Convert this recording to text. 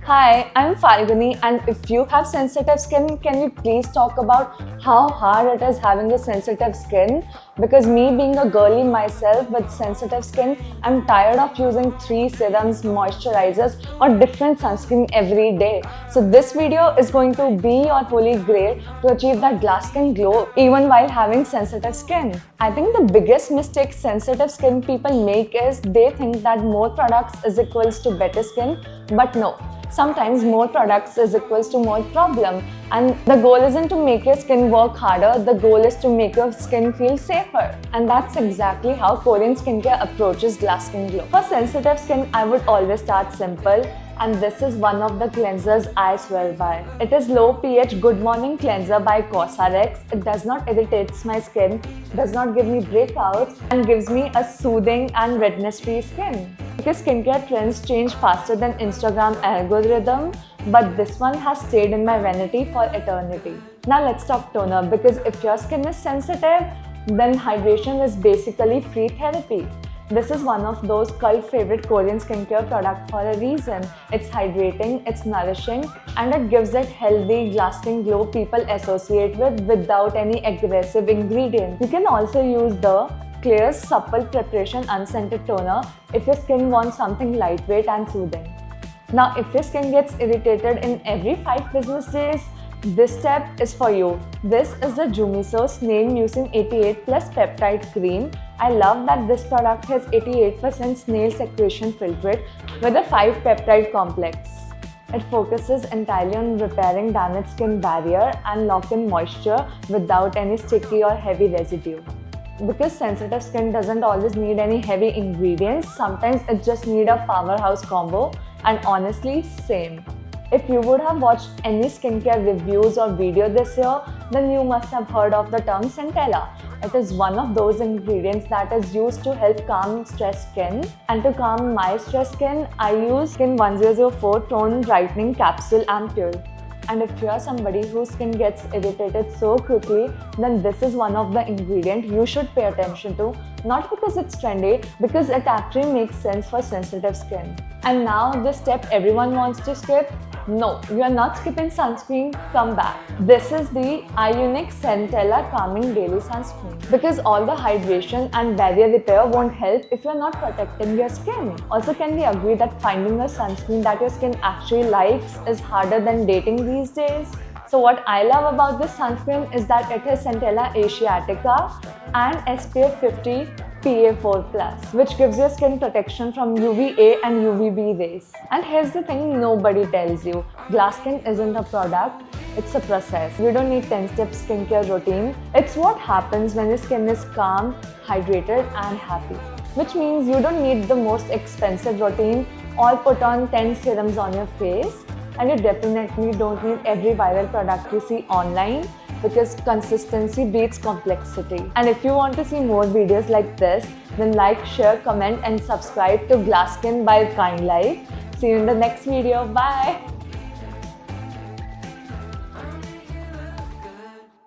Hi, I'm Falguni, and if you have sensitive skin, can you please talk about how hard it is having a sensitive skin? Because me being a girly myself with sensitive skin, I'm tired of using 3 serums, moisturizers, or different sunscreen every day. So this video is going to be your holy grail to achieve that glass skin glow even while having sensitive skin. I think the biggest mistake sensitive skin people make is they think that more products is equals to better skin, but no. Sometimes more products is equals to more problem, and the goal isn't to make your skin work harder, the goal is to make your skin feel safer. And that's exactly how Korean skincare approaches glass skin glow. For sensitive skin, I would always start simple, and this is one of the cleansers I swear by. It is low pH Good Morning Cleanser by Cosrx. It does not irritate my skin, does not give me breakouts, and gives me a soothing and redness-free skin. Because skincare trends change faster than Instagram algorithm, but this one has stayed in my vanity for eternity. Now let's talk toner, because if your skin is sensitive, then hydration is basically free therapy. This is one of those cult favorite Korean skincare product for a reason. It's hydrating, it's nourishing, and it gives that healthy, lasting glow people associate with without any aggressive ingredient. You can also use the Clear Supple Preparation Unscented Toner if your skin wants something lightweight and soothing. Now, if your skin gets irritated in every 5 business days, this step is for you. This is the Jumiso Snail Mucin 88 Plus Peptide Cream. I love that this product has 88% snail secretion filtrate with a 5 peptide complex. It focuses entirely on repairing damaged skin barrier and lock in moisture without any sticky or heavy residue. Because sensitive skin doesn't always need any heavy ingredients, sometimes it just needs a powerhouse combo, and honestly, same. If you would have watched any skincare reviews or video this year, then you must have heard of the term Centella. It is one of those ingredients that is used to help calm stressed skin. And to calm my stressed skin, I use Skin 1004 Tone Brightening Capsule Ampule. And if you are somebody whose skin gets irritated so quickly, then this is one of the ingredients you should pay attention to. Not because it's trendy, because it actually makes sense for sensitive skin. And now the step everyone wants to skip. No, you are not skipping sunscreen, come back. This is the Ionic Centella Calming Daily Sunscreen. Because all the hydration and barrier repair won't help if you are not protecting your skin. Also, can we agree that finding a sunscreen that your skin actually likes is harder than dating these days? So what I love about this sunscreen is that it has Centella Asiatica and SPF 50 PA4+, which gives your skin protection from UVA and UVB rays. And here's the thing nobody tells you. Glass skin isn't a product, it's a process. You don't need 10-step skincare routine. It's what happens when your skin is calm, hydrated and happy. Which means you don't need the most expensive routine or put on 10 serums on your face. And you definitely don't need every viral product you see online, because consistency beats complexity. And if you want to see more videos like this, then like, share, comment and subscribe to Glass Skin by Kind Life. See you in the next video. Bye!